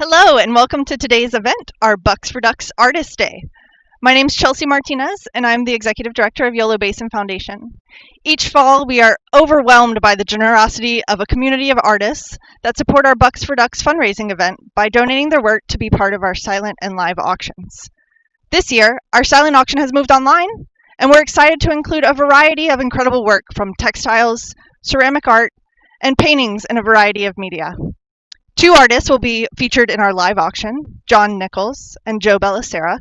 Hello and welcome to today's event, our Bucks for Ducks Artist Day. My name is Chelsea Martinez and I'm the Executive Director of Yolo Basin Foundation. Each fall we are overwhelmed by the generosity of a community of artists that support our Bucks for Ducks fundraising event by donating their work to be part of our silent and live auctions. This year, our silent auction has moved online and we're excited to include a variety of incredible work from textiles, ceramic art, and paintings in a variety of media. Two artists will be featured in our live auction, John Nichols and Joe Bellissera.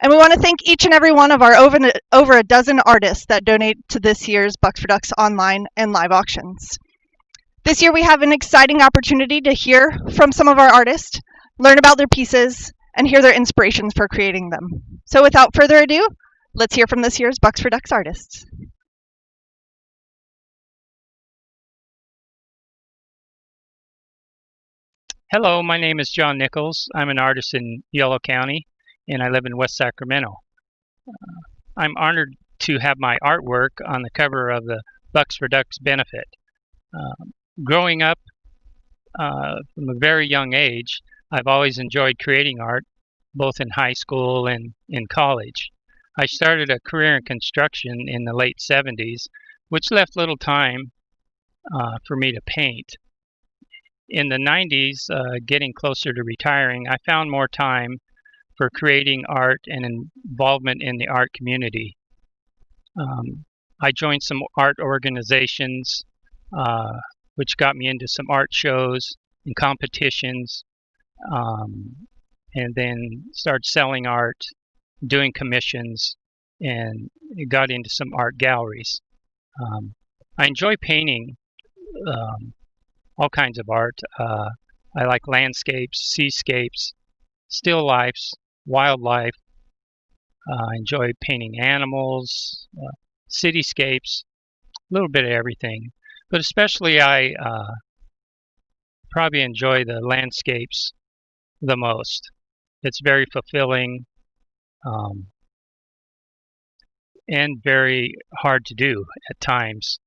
And we want to thank each and every one of our over a dozen artists that donate to this year's Bucks for Ducks online and live auctions. This year we have an exciting opportunity to hear from some of our artists, learn about their pieces, and hear their inspirations for creating them. So without further ado, let's hear from this year's Bucks for Ducks artists. Hello, my name is John Nichols. I'm an artist in Yolo County, and I live in West Sacramento. I'm honored to have my artwork on the cover of the Bucks for Ducks benefit. Growing up from a very young age, I've always enjoyed creating art, both in high school and in college. I started a career in construction in the late 70s, which left little time for me to paint. In the 90s, getting closer to retiring, I found more time for creating art and involvement in the art community. I joined some art organizations, which got me into some art shows and competitions, and then started selling art, doing commissions, and got into some art galleries. I enjoy painting all kinds of art. I like landscapes, seascapes, still lifes, wildlife. I enjoy painting animals, cityscapes, a little bit of everything. But especially I probably enjoy the landscapes the most. It's very fulfilling and very hard to do at times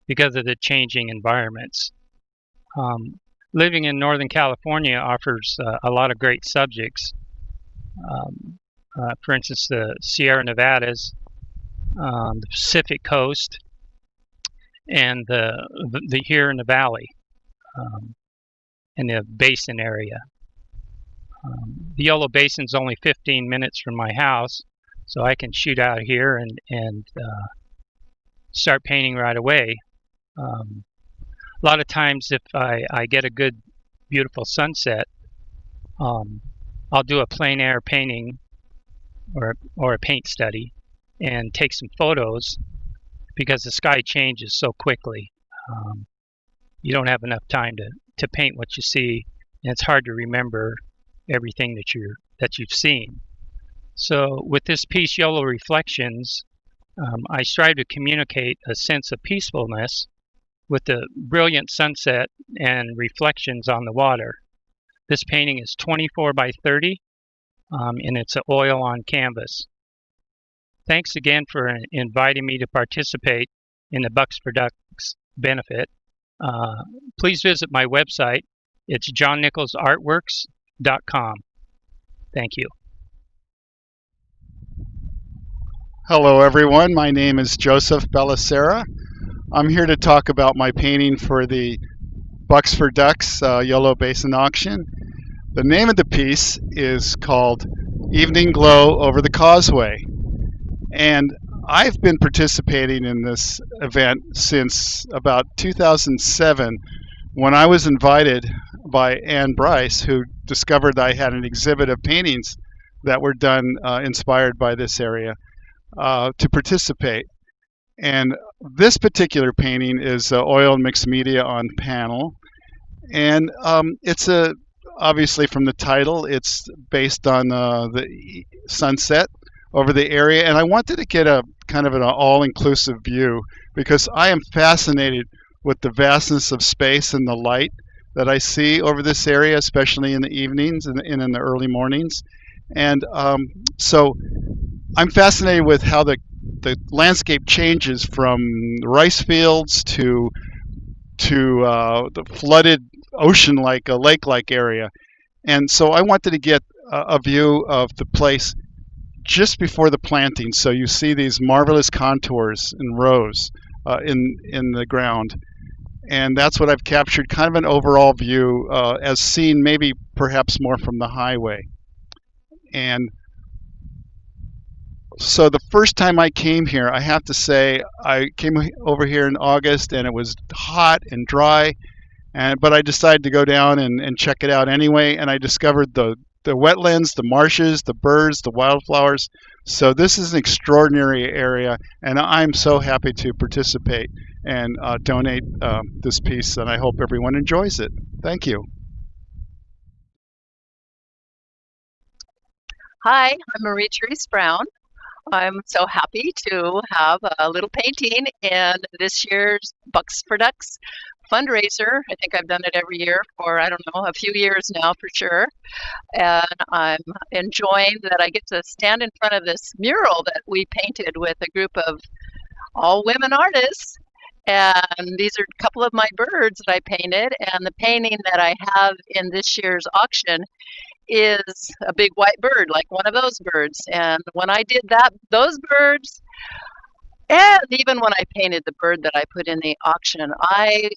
because of the changing environments. Living in Northern California offers a lot of great subjects. For instance, the Sierra Nevadas, the Pacific Coast, and the here in the valley, in the basin area. The Yolo Basin is only 15 minutes from my house, so I can shoot out here and start painting right away. A lot of times if I get a good, beautiful sunset, I'll do a plein air painting or a paint study and take some photos because the sky changes so quickly. You don't have enough time to paint what you see, and it's hard to remember everything that you've seen. So with this piece, Yolo Reflections, I strive to communicate a sense of peacefulness with the brilliant sunset and reflections on the water. This painting is 24 by 30, and it's an oil on canvas. Thanks again for inviting me to participate in the Bucks for Ducks benefit. Please visit my website. It's johnnicholsartworks.com. Thank you. Hello everyone, my name is Joseph Bellissera. I'm here to talk about my painting for the Bucks for Ducks Yolo Basin auction. The name of the piece is called Evening Glow Over the Causeway. And I've been participating in this event since about 2007 when I was invited by Anne Bryce, who discovered I had an exhibit of paintings that were done inspired by this area, to participate. And this particular painting is oil and mixed media on panel, and it's obviously from the title, it's based on the sunset over the area, and I wanted to get a kind of an all-inclusive view because I am fascinated with the vastness of space and the light that I see over this area, especially in the evenings and in the early mornings. And so I'm fascinated with how the landscape changes from rice fields to the flooded ocean-like, a lake-like area. And so I wanted to get a view of the place just before the planting. So you see these marvelous contours and rows in the ground. And that's what I've captured, kind of an overall view as seen maybe perhaps more from the highway. And so the first time I came here, I have to say, I came over here in August and it was hot and dry, but I decided to go down and check it out anyway, and I discovered the wetlands, the marshes, the birds, the wildflowers. So this is an extraordinary area, and I'm so happy to participate and donate this piece, and I hope everyone enjoys it. Thank you. Hi, I'm Marie-Therese Brown. I'm so happy to have a little painting in this year's Bucks for Ducks fundraiser. I think I've done it every year for, I don't know, a few years now for sure. And I'm enjoying that I get to stand in front of this mural that we painted with a group of all women artists. And these are a couple of my birds that I painted. And the painting that I have in this year's auction is a big white bird, like one of those birds. And when I did those birds, and even when I painted the bird that I put in the auction, I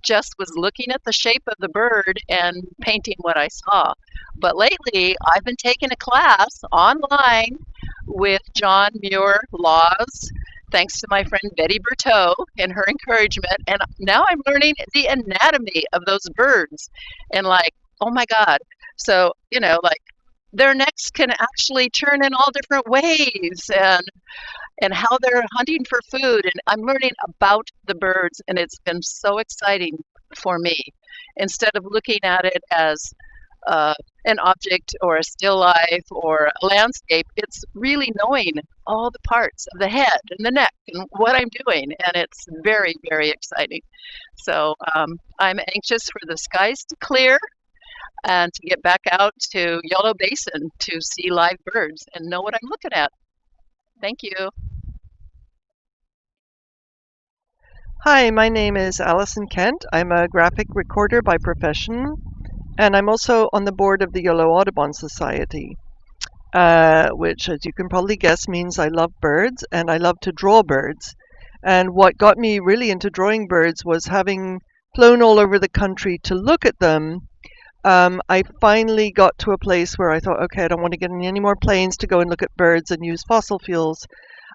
just was looking at the shape of the bird and painting what I saw. But lately, I've been taking a class online with John Muir Laws, thanks to my friend Betty Berteau and her encouragement. And now I'm learning the anatomy of those birds. And like, oh my God. So, you know, like their necks can actually turn in all different ways and how they're hunting for food. And I'm learning about the birds, and it's been so exciting for me. Instead of looking at it as an object or a still life or a landscape, it's really knowing all the parts of the head and the neck and what I'm doing. And it's very, very exciting. So I'm anxious for the skies to clear and to get back out to Yellow Basin to see live birds and know what I'm looking at. Thank you. Hi, my name is Alison Kent. I'm a graphic recorder by profession, and I'm also on the board of the Yellow Audubon Society, which, as you can probably guess, means I love birds and I love to draw birds. And what got me really into drawing birds was having flown all over the country to look at them. I finally got to a place where I thought, okay, I don't want to get in any more planes to go and look at birds and use fossil fuels.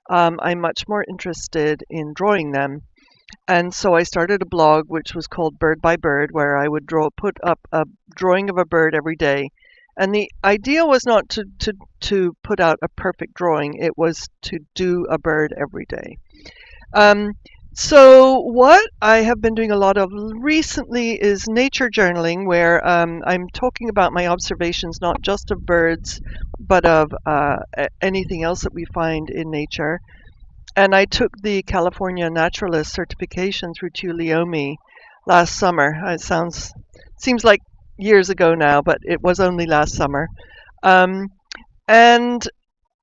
I'm much more interested in drawing them. And so I started a blog which was called Bird by Bird, where I would put up a drawing of a bird every day. And the idea was not to put out a perfect drawing, it was to do a bird every day. So what I have been doing a lot of recently is nature journaling, where I'm talking about my observations, not just of birds, but of anything else that we find in nature. And I took the California Naturalist certification through Tuolumne last summer. It seems like years ago now, but it was only last summer. And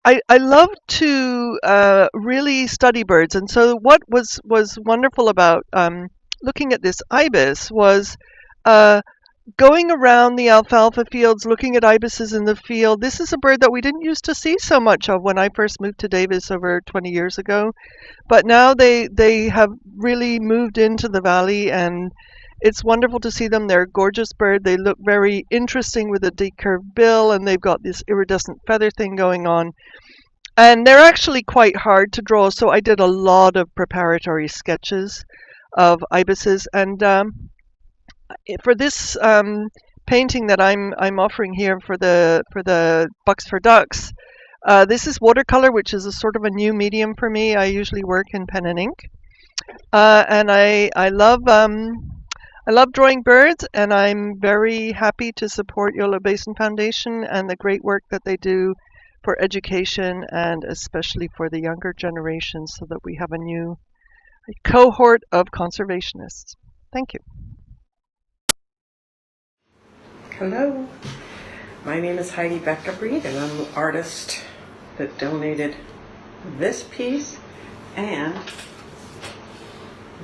I love to really study birds. And so what was wonderful about looking at this ibis was going around the alfalfa fields, looking at ibises in the field. This is a bird that we didn't used to see so much of when I first moved to Davis over 20 years ago. But now they have really moved into the valley, and it's wonderful to see them. They're a gorgeous bird. They look very interesting with a decurved bill, and they've got this iridescent feather thing going on. And they're actually quite hard to draw, so I did a lot of preparatory sketches of ibises. And for this painting that I'm offering here for the Bucks for Ducks, this is watercolor, which is a sort of a new medium for me. I usually work in pen and ink, and I love drawing birds, and I'm very happy to support Yolo Basin Foundation and the great work that they do for education and especially for the younger generation, so that we have a new cohort of conservationists. Thank you. Hello, my name is Heidi Becker, and I'm the artist that donated this piece and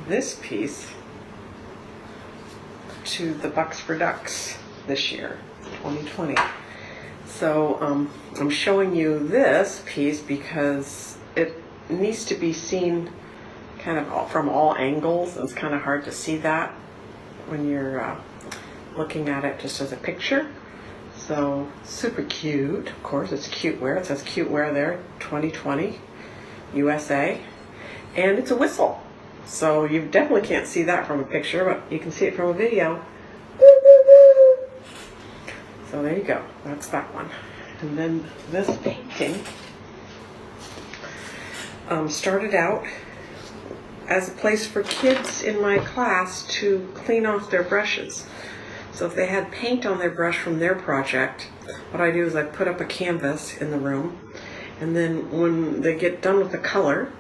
this piece to the Bucks for Ducks this year. 2020. So I'm showing you this piece because it needs to be seen kind of from all angles. It's kind of hard to see that when you're looking at it just as a picture. So super cute. Of course, it's cute wear. It says cute wear there, 2020 USA. And it's a whistle. So you definitely can't see that from a picture, but you can see it from a video. So there you go. That's that one. And then this painting started out as a place for kids in my class to clean off their brushes. So if they had paint on their brush from their project, what I do is I put up a canvas in the room, and then when they get done with the color,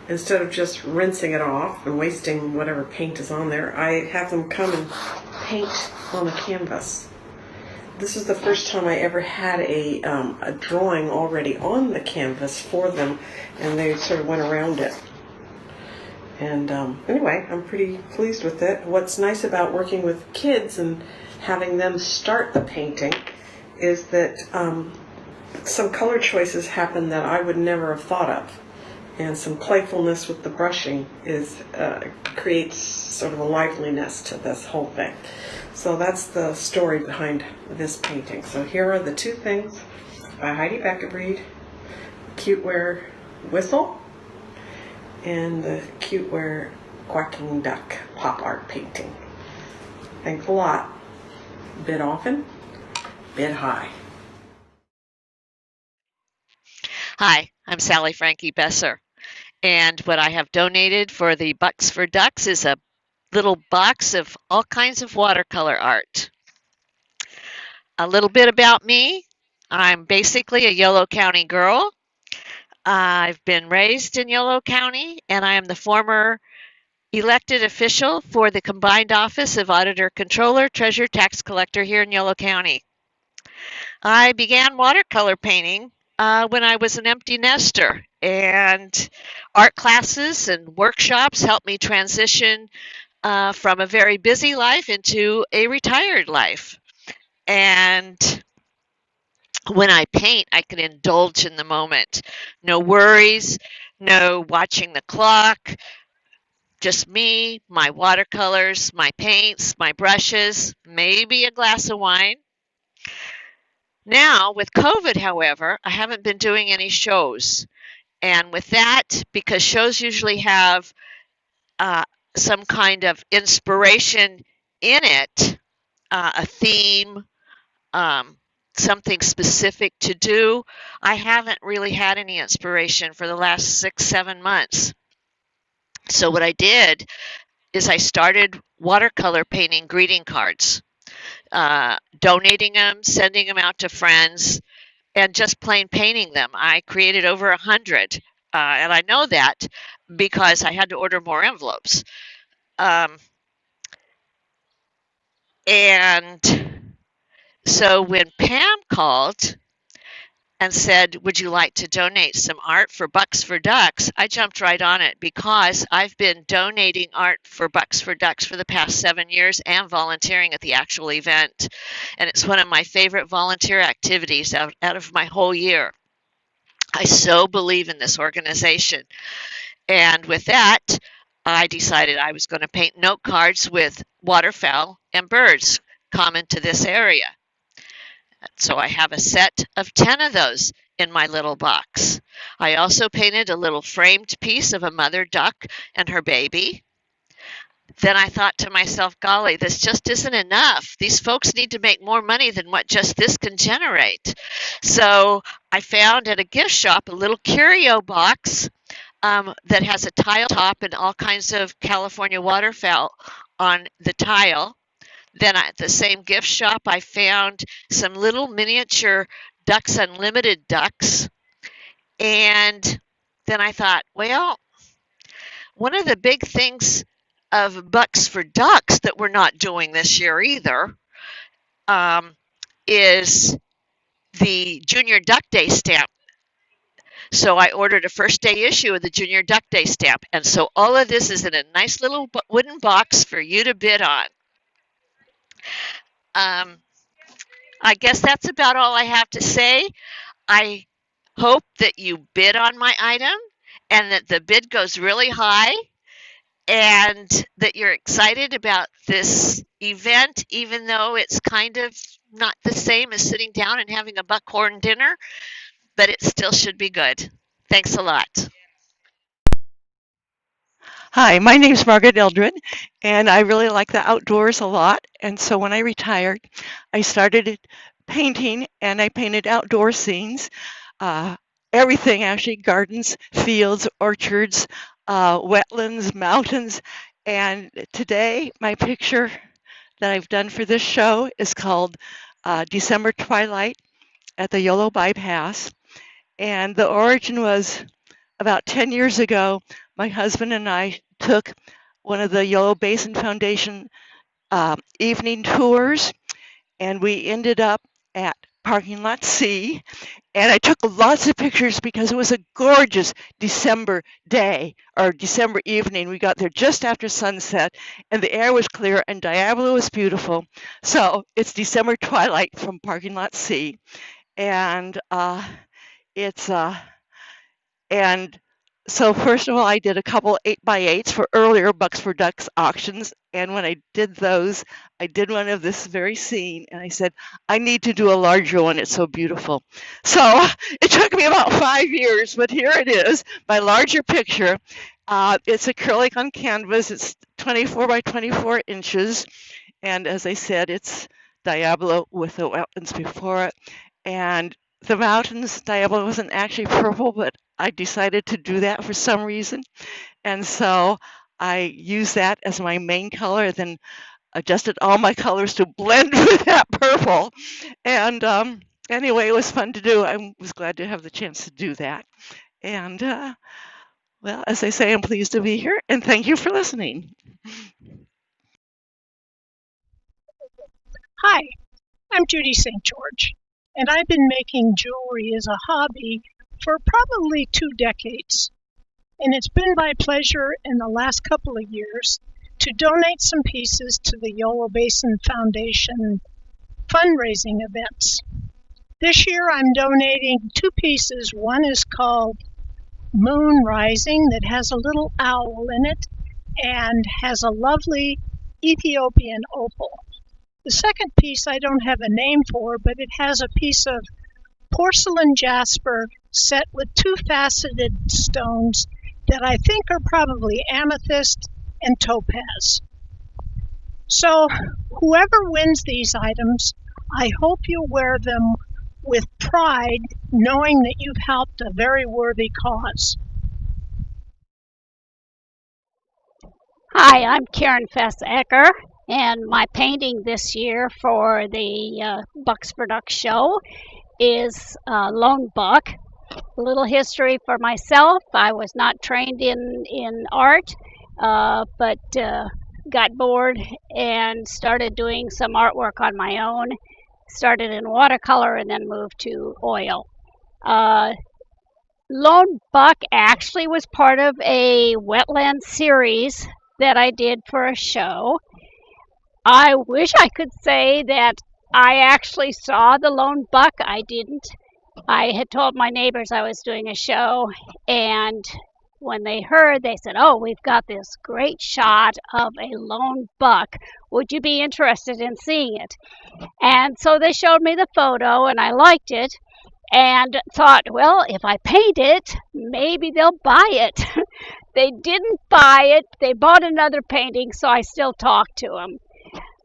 instead of just rinsing it off and wasting whatever paint is on there, I have them come and paint on the canvas. This is the first time I ever had a drawing already on the canvas for them, and they sort of went around it. And anyway, I'm pretty pleased with it. What's nice about working with kids and having them start the painting is that some color choices happen that I would never have thought of. And some playfulness with the brushing creates sort of a liveliness to this whole thing. So that's the story behind this painting. So here are the two things by Heidi Becker, Cute Wear Whistle, and the Cute Wear Quacking Duck pop art painting. Thanks a lot. Bid often, bid high. Hi, I'm Sally Frankie Besser, and what I have donated for the Bucks for Ducks is a little box of all kinds of watercolor art. A little bit about me. I'm basically a Yolo County girl. I've been raised in Yolo County, and I am the former elected official for the combined office of Auditor, Controller, Treasurer, Tax Collector here in Yolo County. I began watercolor painting when I was an empty nester, and art classes and workshops helped me transition from a very busy life into a retired life. And when I paint, I can indulge in the moment. No worries, no watching the clock, just me, my watercolors, my paints, my brushes, maybe a glass of wine. Now, with COVID, however, I haven't been doing any shows. And with that, because shows usually have some kind of inspiration in it, a theme, something specific to do, I haven't really had any inspiration for the last 6-7 months. So what I did is I started watercolor painting greeting cards, donating them, sending them out to friends, and just plain painting them. I created over 100, and I know that because I had to order more envelopes. And so when Pam called and said, would you like to donate some art for Bucks for Ducks? I jumped right on it because I've been donating art for Bucks for Ducks for the past 7 years and volunteering at the actual event. And it's one of my favorite volunteer activities out of my whole year. I so believe in this organization. And with that, I decided I was going to paint note cards with waterfowl and birds common to this area. So I have a set of 10 of those in my little box. I also painted a little framed piece of a mother duck and her baby. Then I thought to myself, golly, this just isn't enough. These folks need to make more money than what just this can generate. So I found at a gift shop a little curio box that has a tile top and all kinds of California waterfowl on the tile. Then at the same gift shop, I found some little miniature Ducks Unlimited ducks. And then I thought, well, one of the big things of Bucks for Ducks that we're not doing this year either is the Junior Duck Day stamp. So I ordered a first day issue of the Junior Duck Day stamp. And so all of this is in a nice little wooden box for you to bid on. I guess that's about all I have to say. I hope that you bid on my item and that the bid goes really high and that you're excited about this event, even though it's kind of not the same as sitting down and having a buckhorn dinner, but it still should be good. Thanks a lot. Hi, my name's Margaret Eldridge, and I really like the outdoors a lot. And so when I retired, I started painting, and I painted outdoor scenes, uh, everything actually, gardens, fields, orchards, wetlands, mountains. And today, my picture that I've done for this show is called December Twilight at the Yolo Bypass. And the origin was about 10 years ago, my husband and I took one of the Yolo Basin Foundation evening tours, and we ended up at parking lot C. And I took lots of pictures because it was a gorgeous December day or December evening. We got there just after sunset, and the air was clear, and Diablo was beautiful. So it's December Twilight from parking lot C, and it's and so first of all, I did a couple 8x8s for earlier Bucks for Ducks auctions. And when I did those, I did one of this very scene. And I said, I need to do a larger one. It's so beautiful. So it took me about 5 years, but here it is, my larger picture. It's acrylic on canvas. It's 24 by 24 inches. And as I said, it's Diablo with the wetlands before it. And the mountains, Diablo wasn't actually purple, but I decided to do that for some reason. And so I used that as my main color, then adjusted all my colors to blend with that purple. And anyway, it was fun to do. I was glad to have the chance to do that. And well, as I say, I'm pleased to be here, and thank you for listening. Hi, I'm Judy St George, and I've been making jewelry as a hobby for probably 2 decades. And it's been my pleasure in the last couple of years to donate some pieces to the Yolo Basin Foundation fundraising events. This year I'm donating 2 pieces. One is called Moon Rising that has a little owl in it and has a lovely Ethiopian opal. The second piece I don't have a name for, but it has a piece of porcelain jasper set with 2 faceted stones that I think are probably amethyst and topaz. So whoever wins these items, I hope you'll wear them with pride, knowing that you've helped a very worthy cause. Hi, I'm Karen Fuchsecker, and my painting this year for the Bucks for Ducks show is Lone Buck. A little history for myself. I was not trained in art, but got bored and started doing some artwork on my own. Started in watercolor and then moved to oil. Lone Buck actually was part of a wetland series that I did for a show. I wish I could say that I actually saw the lone buck. I didn't. I had told my neighbors I was doing a show, and when they heard, they said, "Oh, we've got this great shot of a lone buck. Would you be interested in seeing it?" And so they showed me the photo, and I liked it, and thought, well, if I paint it, maybe they'll buy it. They didn't buy it. They bought another painting, so I still talked to them.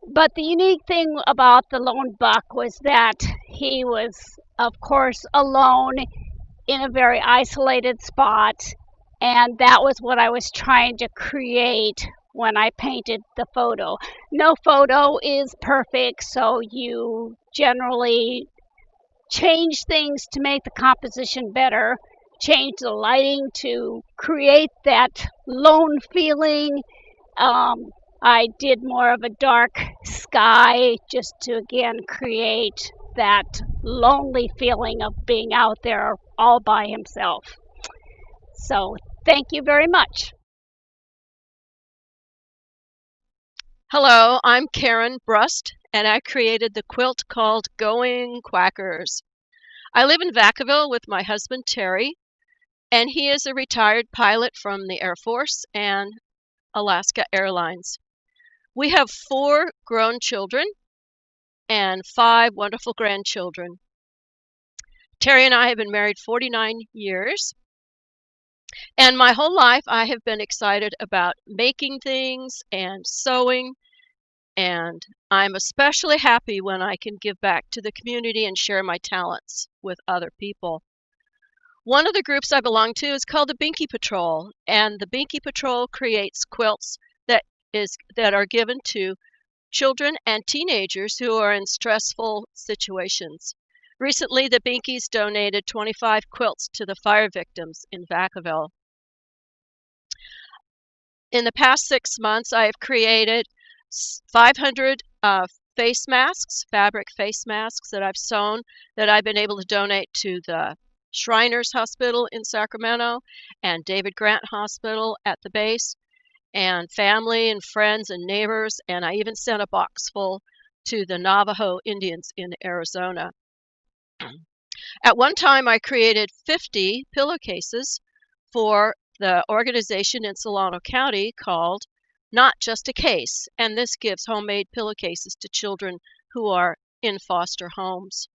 But the unique thing about the lone buck was that he was, of course, alone in a very isolated spot, and that was what I was trying to create when I painted the photo. No photo is perfect, so you generally change things to make the composition better, change the lighting to create that lone feeling. I did more of a dark sky just to again create that lonely feeling of being out there all by himself. So thank you very much. Hello, I'm Karen Brust, and I created the quilt called Going Quackers. I live in Vacaville with my husband Terry, and he is a retired pilot from the Air Force and Alaska Airlines. We have 4 grown children and 5 wonderful grandchildren. Terry and I have been married 49 years, and my whole life I have been excited about making things and sewing, and I'm especially happy when I can give back to the community and share my talents with other people. One of the groups I belong to is called the Binky Patrol, and the Binky Patrol creates quilts that are given to children and teenagers who are in stressful situations. Recently, the Binkies donated 25 quilts to the fire victims in Vacaville. In the past 6 months, I have created 500 face masks, fabric face masks that I've sewn that I've been able to donate to the Shriners Hospital in Sacramento and David Grant Hospital at the base, and family and friends and neighbors, and I even sent a box full to the Navajo Indians in Arizona. At one time, I created 50 pillowcases for the organization in Solano County called Not Just a Case, and this gives homemade pillowcases to children who are in foster homes.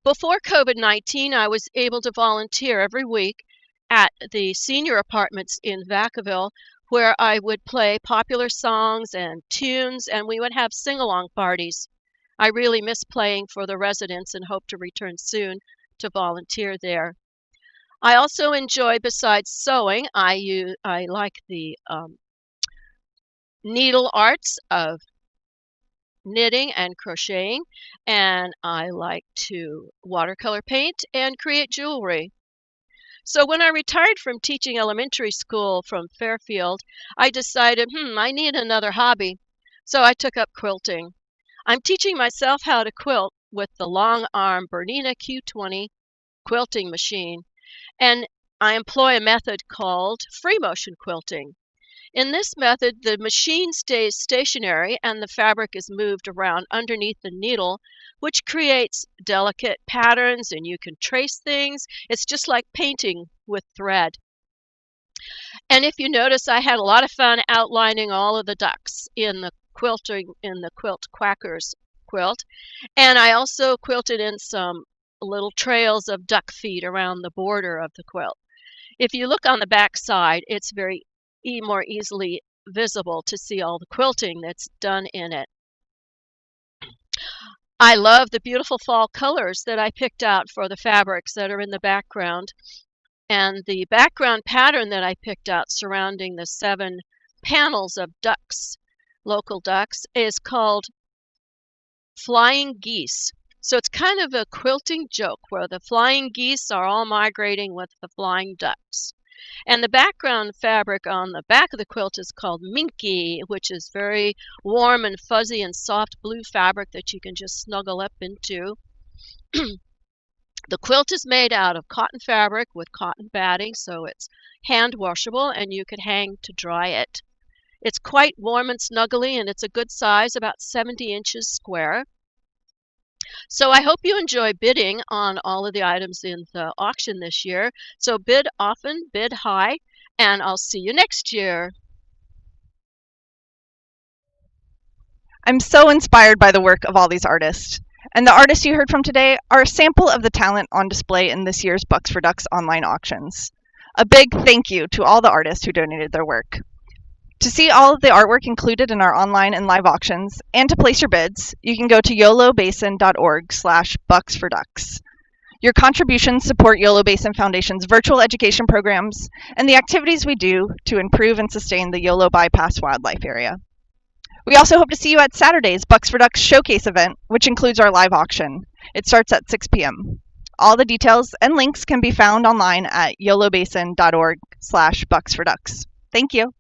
Before COVID-19, I was able to volunteer every week at the senior apartments in Vacaville, where I would play popular songs and tunes, and we would have sing-along parties. I really miss playing for the residents and hope to return soon to volunteer there. I also enjoy, besides sewing, I like the needle arts of knitting and crocheting, and I like to watercolor paint and create jewelry. So when I retired from teaching elementary school from Fairfield, I decided, I need another hobby. So I took up quilting. I'm teaching myself how to quilt with the long arm Bernina Q20 quilting machine, and I employ a method called free motion quilting. In this method, the machine stays stationary and the fabric is moved around underneath the needle, which creates delicate patterns, and you can trace things. It's just like painting with thread. And if you notice, I had a lot of fun outlining all of the ducks in the Quilt Quackers quilt, and I also quilted in some little trails of duck feet around the border of the quilt. If you look on the back side, it's very more easily visible to see all the quilting that's done in it. I love the beautiful fall colors that I picked out for the fabrics that are in the background, and the background pattern that I picked out surrounding the 7 panels of ducks, local ducks, is called Flying Geese. So it's kind of a quilting joke where the flying geese are all migrating with the flying ducks. And the background fabric on the back of the quilt is called Minky, which is very warm and fuzzy and soft blue fabric that you can just snuggle up into. The quilt is made out of cotton fabric with cotton batting, so it's hand washable and you can hang to dry it. It's quite warm and snuggly, and it's a good size, about 70 inches square. So I hope you enjoy bidding on all of the items in the auction this year. So bid often, bid high, and I'll see you next year. I'm so inspired by the work of all these artists. And the artists you heard from today are a sample of the talent on display in this year's Bucks for Ducks online auctions. A big thank you to all the artists who donated their work. To see all of the artwork included in our online and live auctions, and to place your bids, you can go to yolobasin.org/bucksforducks. Your contributions support Yolo Basin Foundation's virtual education programs and the activities we do to improve and sustain the Yolo Bypass Wildlife Area. We also hope to see you at Saturday's Bucks for Ducks Showcase event, which includes our live auction. It starts at 6 p.m. All the details and links can be found online at yolobasin.org/bucksforducks. Thank you.